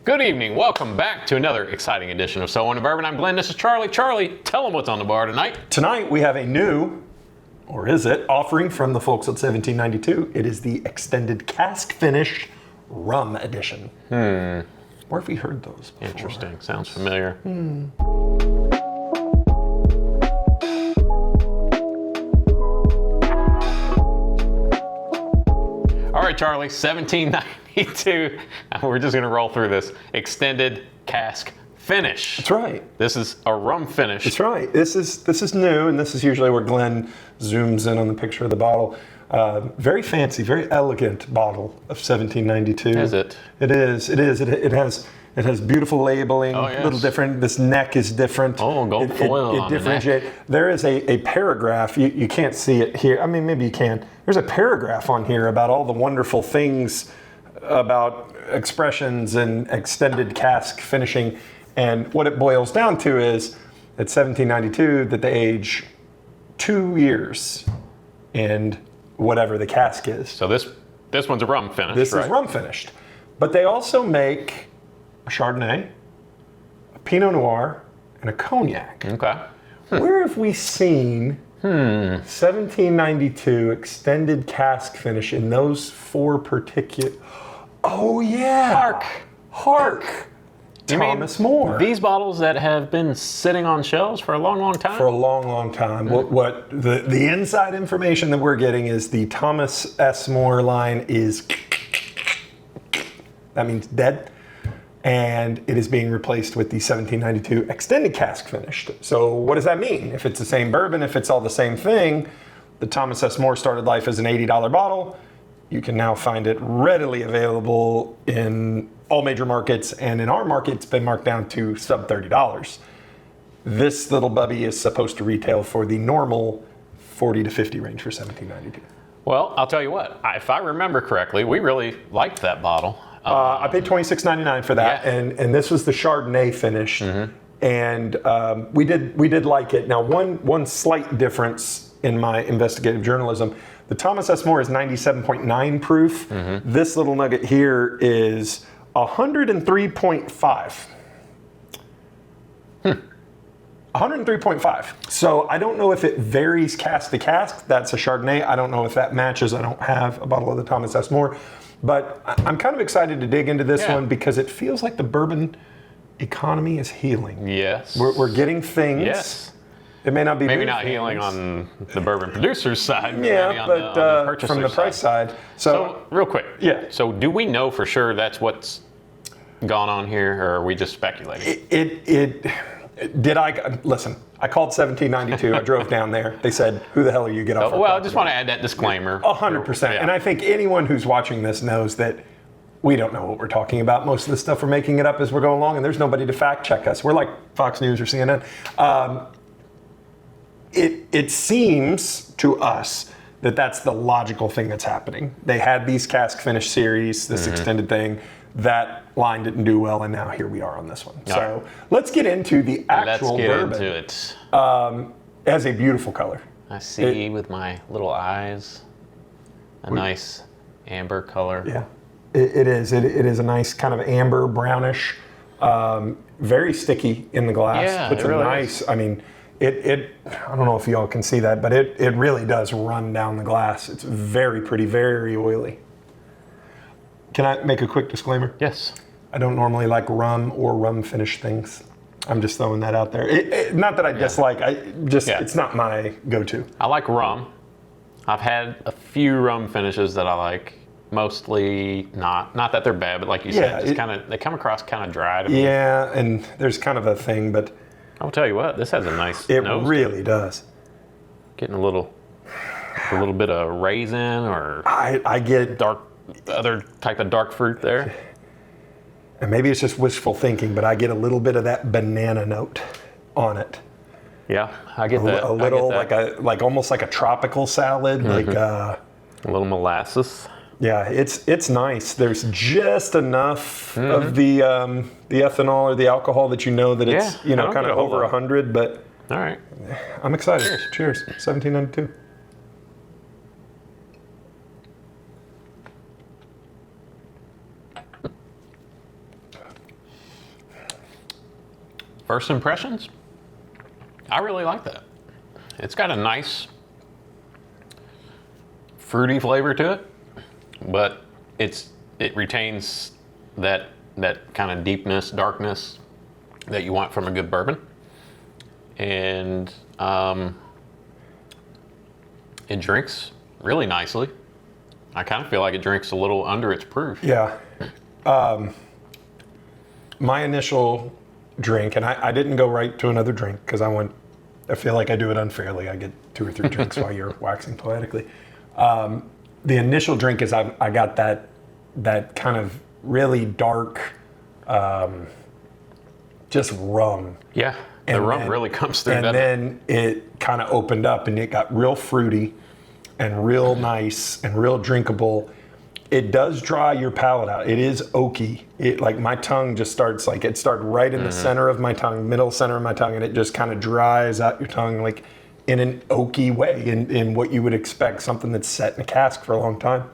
Good evening. Welcome back to another exciting edition of So On to Bourbon. I'm Glenn. This is Charlie. Charlie, tell them what's on the bar tonight. Tonight we have a new, or is it, offering from the folks at 1792. It is the extended cask finish rum edition. Where have we heard those before? Interesting. Sounds familiar. All right, Charlie, 1792. We're just going to roll through this. Extended cask finish. That's right. This is a rum finish. That's right. This is new, and this is usually where Glenn zooms in on the picture of the bottle. Very fancy, very elegant bottle of 1792. Is it? It is. It has beautiful labeling. Oh, yes. A little different. This neck is different. Oh, gold foil on the differentiates. There is a paragraph. You can't see it here. I mean, maybe you can. There's a paragraph on here about all the wonderful things about expressions and extended cask finishing. And what it boils down to is at 1792 that they age 2 years in whatever the cask is. So this one's a rum finish, This right? is rum finished. But they also make a Chardonnay, a Pinot Noir, and a Cognac. Okay. Where have we seen 1792 extended cask finish in those four particular... Oh yeah! Hark! Thomas More. These bottles that have been sitting on shelves for a long, long time? For a long, long time. What the inside information that we're getting is the Thomas S. More line is... That means dead. And it is being replaced with the 1792 extended cask finished. So what does that mean? If it's the same bourbon, if it's all the same thing, the Thomas S. More started life as an $80 bottle. You can now find it readily available in all major markets, and in our market, it's been marked down to sub $30. This little bubby is supposed to retail for the normal 40 to 50 range for 1792. Well, I'll tell you what, if I remember correctly, we really liked that bottle. I paid $26.99 for that, Yeah. and this was the Chardonnay finished, and we did like it. Now, one slight difference in my investigative journalism, the Thomas S. More is 97.9 proof. This little nugget here is 103.5. 103.5. So I don't know if it varies cask to cask. That's a Chardonnay. I don't know if that matches. I don't have a bottle of the Thomas S. More. But I'm kind of excited to dig into this one because it feels like the bourbon economy is healing. Yes. We're getting things. Yes. It may not be Maybe new not things. healing on the bourbon producer's side, but Yeah, maybe on but the purchaser's from the price side. So real quick. Yeah. So do we know for sure that's what's gone on here, or are we just speculating? Listen, I called 1792. I drove down there. They said, who the hell are you? Get off our Well, I property. just want to add that disclaimer. 100%. Yeah. And I think anyone who's watching this knows that we don't know what we're talking about. Most of the stuff we're making it up as we're going along, and there's nobody to fact check us. We're like Fox News or CNN. It seems to us that that's the logical thing that's happening. They had these cask finish series, this extended thing. That line didn't do well, and now here we are on this one. So let's get into the actual bourbon. Let's get into it. It has a beautiful color. I see with my little eyes a nice amber color. Yeah, it is. It is a nice kind of amber brownish, very sticky in the glass. Yeah, Puts it a really nice. is. I mean, it. I don't know if y'all can see that, but it really does run down the glass. It's very pretty, very oily. Can I make a quick disclaimer? Yes. I don't normally like rum or rum finished things. I'm just throwing that out there. Not that I dislike. It's not my go-to. I like rum. I've had a few rum finishes that I like. Mostly not that they're bad, but like you said, they come across kind of dry to me. Yeah, and there's kind of a thing, but I'll tell you what, this has a nice it nose. really does. Getting a little bit of raisin or I get other type of dark fruit there. And maybe it's just wishful thinking, but I get a little bit of that banana note on it. Yeah, I get that. A little like almost like a tropical salad, like a little molasses. Yeah, it's nice. There's just enough of the ethanol or the alcohol that you know that it's kind of over 100. But all right, I'm excited. Cheers. 1792. first impressions, I really like that. It's got a nice fruity flavor to it, but it retains that kind of deepness, darkness that you want from a good bourbon. And it drinks really nicely. I kind of feel like it drinks a little under its proof. Yeah. My initial drink, and I didn't go right to another drink because I feel like I do it unfairly. I get 2 or 3 drinks while you're waxing poetically. The initial drink is I got that kind of really dark, just rum. Yeah, the rum really comes through. And then it kind of opened up and it got real fruity and real nice and real drinkable. It does dry your palate out. It is oaky. Like my tongue just starts it started right in the center of my tongue, middle center of my tongue, and it just kind of dries out your tongue like in an oaky way, in what you would expect, something that's set in a cask for a long time.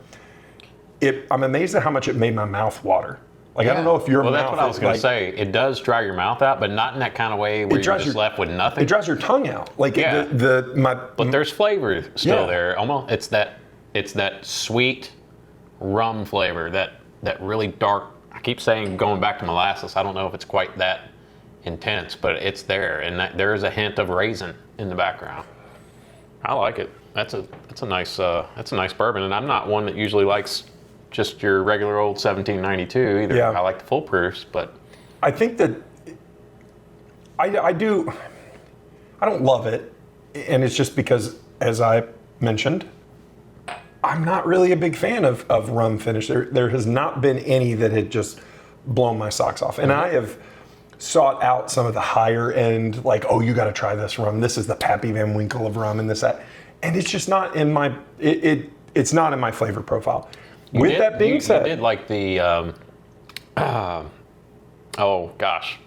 I'm amazed at how much it made my mouth water. Like, yeah. I don't know if your mouth. Well, that's what I was going to say. It does dry your mouth out, but not in that kind of way where you're just left with nothing. It dries your tongue out. Like, yeah. But there's flavor still there. Almost, it's that sweet rum flavor, that really dark. I keep saying going back to molasses. I don't know if it's quite that intense, but it's there, and there is a hint of raisin in the background. I like it. That's a nice bourbon, and I'm not one that usually likes just your regular old 1792 either. Yeah. I like the full proofs, but I think that I don't love it, and it's just because, as I mentioned, I'm not really a big fan of rum finish. There has not been any that had just blown my socks off, and I have sought out some of the higher end, like, oh, you got to try this rum. This is the Pappy Van Winkle of rum, and this, that, and it's just not in my it's not in my flavor profile. With that being said, you did like the oh gosh,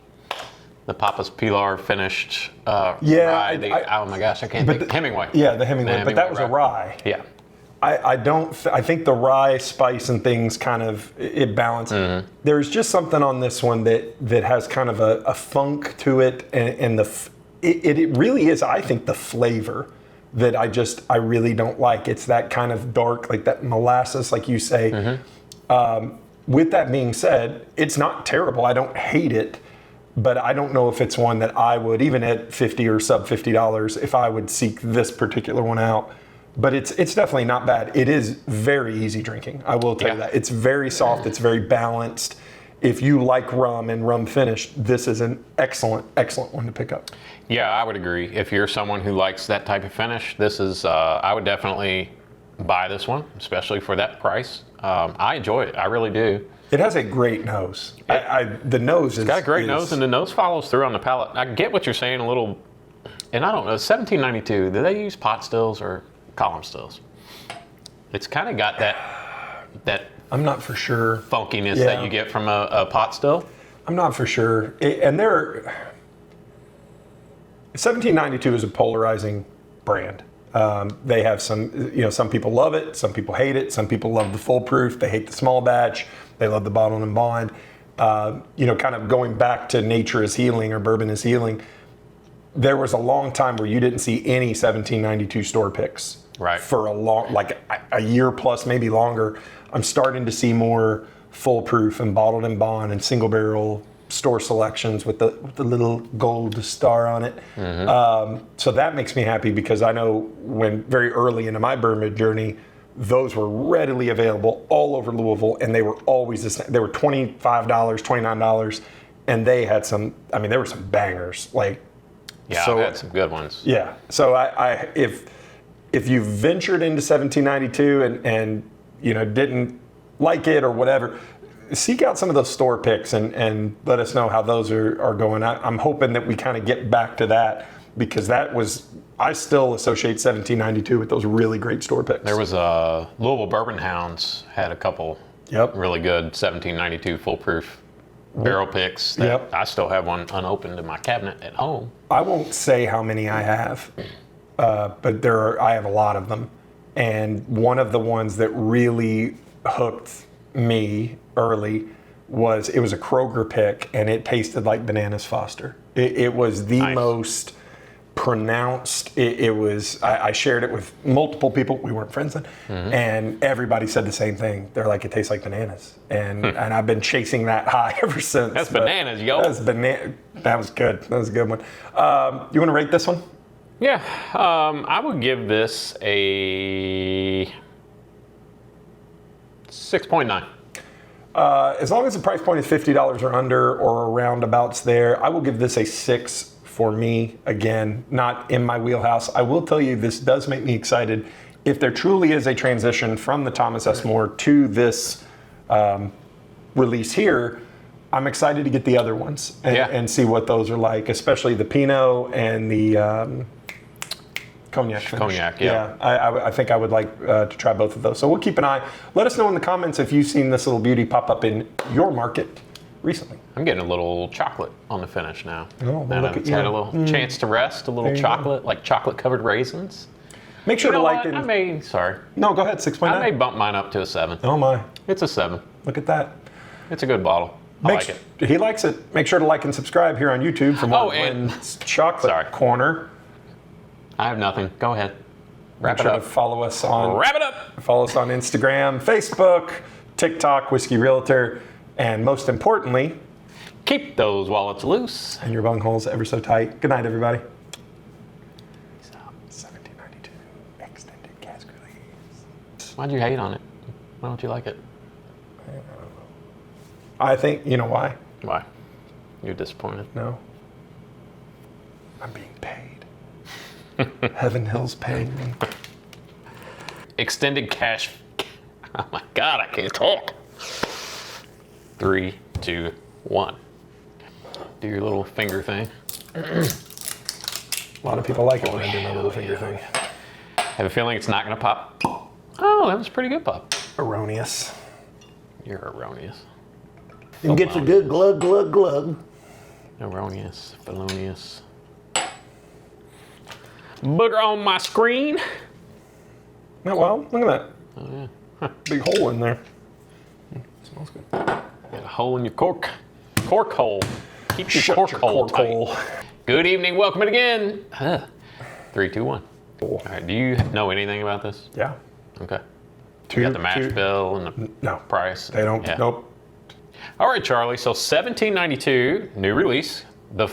the Papa's Pilar finished rye. Oh my gosh, I can't think. Hemingway. Yeah, the Hemingway, but that was a rye. Yeah. I think the rye spice and things kind of it balanced. Mm-hmm. There's just something on this one that has kind of a funk to it, and it really is, I think, the flavor that I really don't like. It's that kind of dark, like that molasses, like you say. Mm-hmm. With that being said, it's not terrible. I don't hate it, but I don't know if it's one that I would, even at $50 or sub $50, if I would seek this particular one out. But it's definitely not bad. It is very easy drinking. I will tell you that. It's very soft. It's very balanced. If you like rum and rum finish, this is an excellent, excellent one to pick up. Yeah, I would agree. If you're someone who likes that type of finish, this is, I would definitely buy this one, especially for that price. I enjoy it. I really do. It has a great nose. The nose It's got a great nose, and the nose follows through on the palate. I get what you're saying a little, and I don't know, 1792, do they use pot stills or column stills? It's kind of got that I'm not for sure funkiness that you get from a pot still. I'm not for sure. And 1792 is a polarizing brand. They have some people love it, some people hate it, some people love the full proof, they hate the small batch, they love the bottled and bond. Kind of going back to nature is healing or bourbon is healing. There was a long time where you didn't see any 1792 store picks. Right. For a year plus, maybe longer. I'm starting to see more full proof and bottled and bond and single barrel store selections with the little gold star on it. Mm-hmm. So that makes me happy because I know when very early into my bourbon journey, those were readily available all over Louisville, and they were always the same. They were $25, $29, and they had some. I mean, there were some bangers. I've had some good ones. Yeah. So if you ventured into 1792 and didn't like it or whatever, seek out some of those store picks and let us know how those are going. I'm hoping that we kind of get back to that because I still associate 1792 with those really great store picks. There was Louisville Bourbon Hounds had a couple really good 1792 full proof barrel picks that I still have one unopened in my cabinet at home. I won't say how many I have, but I have a lot of them. And one of the ones that really hooked me early it was a Kroger pick, and it tasted like Bananas Foster. It was the most pronounced. It was. I shared it with multiple people. We weren't friends then, and everybody said the same thing. They're like, it tastes like bananas, and I've been chasing that high ever since. That's bananas, yo. That was good. That was a good one. You want to rate this one? Yeah, I would give this a 6.9. As long as the price point is $50 or under or roundabouts there, I will give this a 6 for me. Again, not in my wheelhouse. I will tell you, this does make me excited. If there truly is a transition from the Thomas S. More to this release here, I'm excited to get the other ones and see what those are like, especially the Pinot and the Cognac finish. Cognac, yeah. I think I would like to try both of those. So we'll keep an eye. Let us know in the comments if you've seen this little beauty pop up in your market recently. I'm getting a little chocolate on the finish now. Oh, well, look at It's you. had a little chance to rest, a little chocolate, like chocolate covered raisins. Make sure You know to what? like No, go ahead, 6.9. I may bump mine up to a 7. Oh my. It's a 7. Look at that. It's a good bottle. I like it. He likes it. Make sure to like and subscribe here on YouTube for more and- Glenn's Chocolate Corner. I have nothing. Go ahead. Wrap Make it sure up. to follow us on Wrap it up. Follow us on Instagram, Facebook, TikTok, Whiskey Realtor, and most importantly, Keep those wallets loose. and your bungholes ever so tight. Good night, everybody. 1792 extended cask release. Why'd you hate on it? Why don't you like it? I think you know why. Why? You're disappointed. No, I'm being paid. Heaven Hill's paying me. Extended cash. Oh my God, I can't talk. 3, 2, 1. Do your little finger thing. A lot of people like it when I do my little finger thing. Have a feeling it's not gonna pop. Oh, that was pretty good pop. Erroneous. You're erroneous. And gets a good glug, glug, glug. Erroneous. Felonious. Booger on my screen. Oh, well, look at that. Oh yeah. Big hole in there. Smells good. Got a hole in your cork. Cork hole. Keep your Shut cork your hole cork tight. hole. Good evening. Welcome it again. 3, 2, 1. Cool. All right. Do you know anything about this? Yeah. Okay. You got the mash bill and the No. price. They don't. Yeah. Nope. All right, Charlie. So 1792, new release. The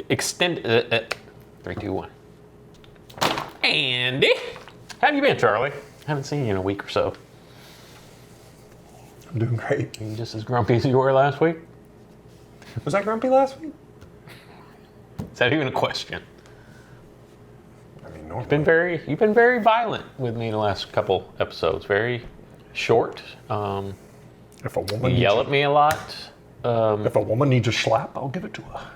extended. 3, 2, 1. Andy, how have you been, Charlie? Haven't seen you in a week or so. I'm doing great. You just as grumpy as you were last week? Was I grumpy last week? Is that even a question? I mean, normally. You've been very violent with me the last couple episodes. Very short. If a woman You yell at me a lot. If a woman needs a slap, I'll give it to her.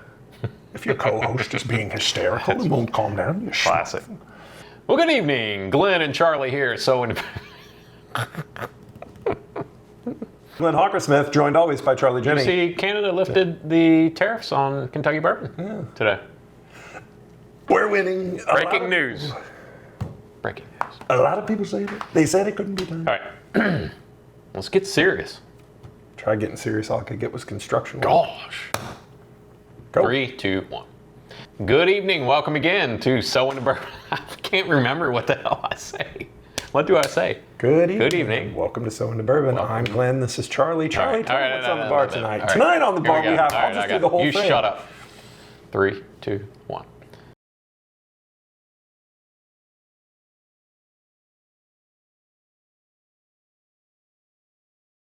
If your co-host is being hysterical and won't calm down, you Classic. Well, good evening. Glenn and Charlie here. So, Glenn Hawkersmith, joined always by Charlie Jennings. see, Canada lifted the tariffs on Kentucky bourbon today. We're winning. Breaking news. Breaking news. A lot of people say that. They said it couldn't be done. All right. Let's get serious. Try getting serious. All I could get was construction. Gosh. Go. 3, 2, 1. Good evening. Welcome again to Sowing the Bourbon. I can't remember what the hell I say. What do I say? Good evening. Good evening. Welcome to Sowing the Bourbon. I'm Glenn. This is Charlie. Charlie, tell me what's on the bar tonight. All right. Tonight on the Here bar we go. have. All I'll right, just I do got the it. whole You thing. shut up. 3, 2, 1.